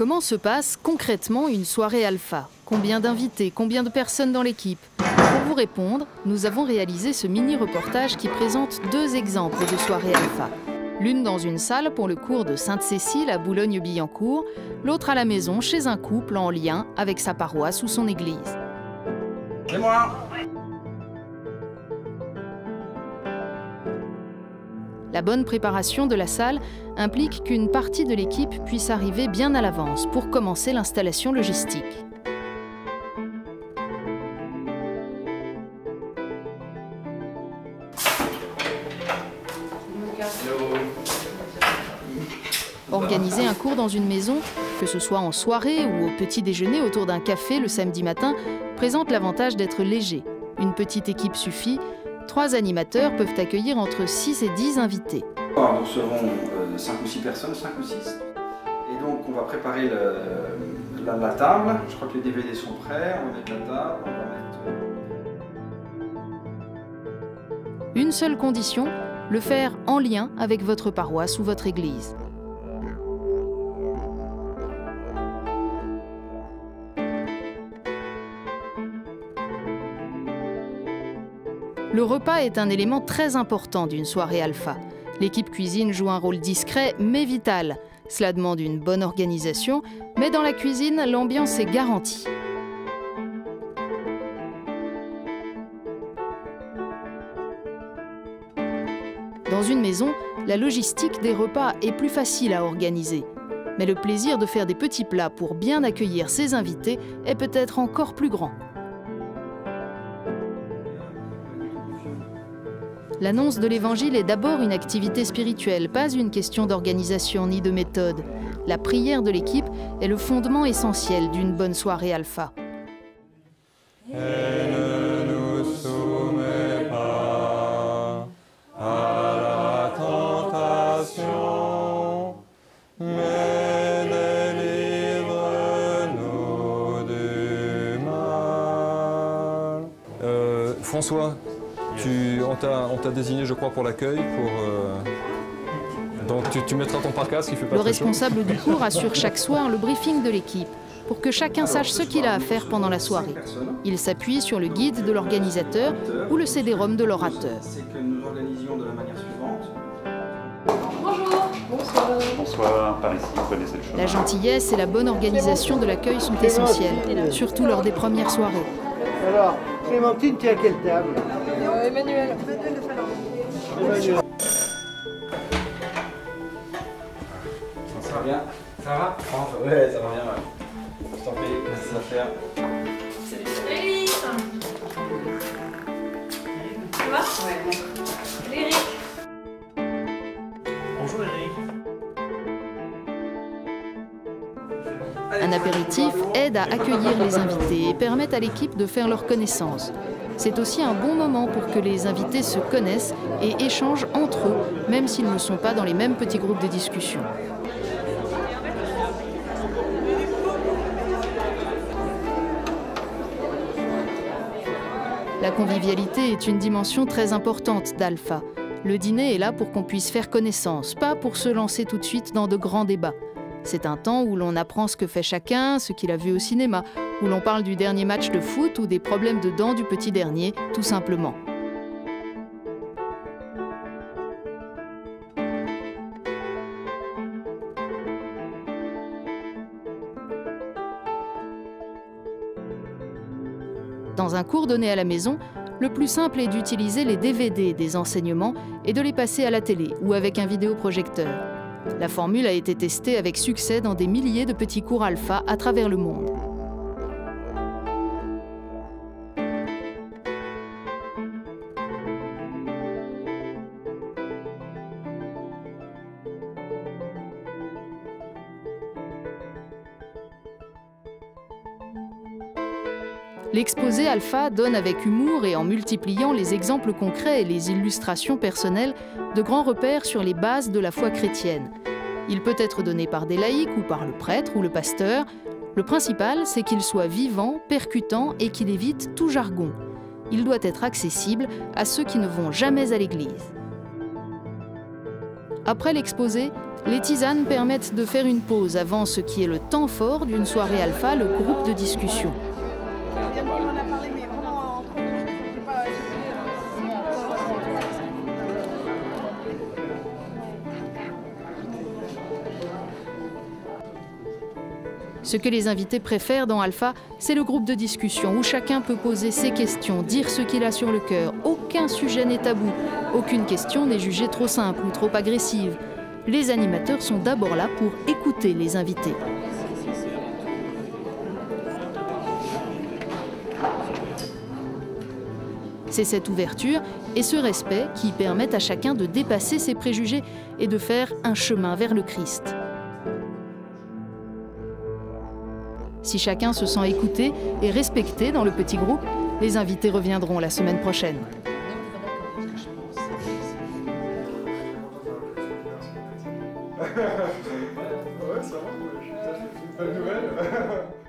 Comment se passe concrètement une soirée alpha? Combien d'invités? Combien de personnes dans l'équipe? Pour vous répondre, nous avons réalisé ce mini-reportage qui présente deux exemples de soirées alpha. L'une dans une salle pour le cours de Sainte-Cécile à Boulogne-Billancourt, l'autre à la maison chez un couple en lien avec sa paroisse ou son église. C'est moi. La bonne préparation de la salle implique qu'une partie de l'équipe puisse arriver bien à l'avance pour commencer l'installation logistique. Organiser un cours dans une maison, que ce soit en soirée ou au petit déjeuner autour d'un café le samedi matin, présente l'avantage d'être léger. Une petite équipe suffit. 3 animateurs peuvent accueillir entre 6 et 10 invités. Nous recevrons 5 ou 6 personnes, 5 ou 6. Et donc on va préparer la table. Je crois que les DVD sont prêts. On va mettre la table. On va mettre... Une seule condition, le faire en lien avec votre paroisse ou votre église. Le repas est un élément très important d'une soirée alpha. L'équipe cuisine joue un rôle discret mais vital. Cela demande une bonne organisation, mais dans la cuisine, l'ambiance est garantie. Dans une maison, la logistique des repas est plus facile à organiser. Mais le plaisir de faire des petits plats pour bien accueillir ses invités est peut-être encore plus grand. L'annonce de l'Évangile est d'abord une activité spirituelle, pas une question d'organisation ni de méthode. La prière de l'équipe est le fondement essentiel d'une bonne soirée alpha. Et ne nous soumets pas à la tentation, mais délivre-nous du mal. François, on t'a désigné, je crois, pour l'accueil. Donc tu mettras ton parka, ce qui fait pas Le très chaud. responsable du cours assure chaque soir le briefing de l'équipe pour que chacun sache ce qu'il a à faire pendant la soirée. Il s'appuie sur le guide de l'organisateur ou le CD-ROM de l'orateur. C'est que nous organisions de la manière suivante. Bonjour. Bonsoir. Bonsoir, par ici, vous connaissez le chemin. La gentillesse et la bonne organisation de l'accueil sont essentielles, surtout lors des premières soirées. Alors, Clémentine, tu es à quelle table? Emmanuel. Emmanuel. Ça va bien? Ça va? Ouais, ça va bien. Ouais. Je t'en prie, merci à faire. Salut Eric. Ça va? Ouais. Eric. Bonjour Eric. Un apéritif aide à accueillir les invités et permet à l'équipe de faire leur connaissance. C'est aussi un bon moment pour que les invités se connaissent et échangent entre eux, même s'ils ne sont pas dans les mêmes petits groupes de discussion. La convivialité est une dimension très importante d'Alpha. Le dîner est là pour qu'on puisse faire connaissance, pas pour se lancer tout de suite dans de grands débats. C'est un temps où l'on apprend ce que fait chacun, ce qu'il a vu au cinéma, où l'on parle du dernier match de foot ou des problèmes de dents du petit dernier, tout simplement. Dans un cours donné à la maison, le plus simple est d'utiliser les DVD des enseignements et de les passer à la télé ou avec un vidéoprojecteur. La formule a été testée avec succès dans des milliers de petits cours alpha à travers le monde. L'exposé alpha donne avec humour et en multipliant les exemples concrets et les illustrations personnelles de grands repères sur les bases de la foi chrétienne. Il peut être donné par des laïcs ou par le prêtre ou le pasteur. Le principal, c'est qu'il soit vivant, percutant et qu'il évite tout jargon. Il doit être accessible à ceux qui ne vont jamais à l'église. Après l'exposé, les tisanes permettent de faire une pause avant ce qui est le temps fort d'une soirée alpha, le groupe de discussion. Ce que les invités préfèrent dans Alpha, c'est le groupe de discussion où chacun peut poser ses questions, dire ce qu'il a sur le cœur. Aucun sujet n'est tabou, aucune question n'est jugée trop simple ou trop agressive. Les animateurs sont d'abord là pour écouter les invités. C'est cette ouverture et ce respect qui permettent à chacun de dépasser ses préjugés et de faire un chemin vers le Christ. Si chacun se sent écouté et respecté dans le petit groupe, les invités reviendront la semaine prochaine. Ouais, ça va, c'est une bonne nouvelle.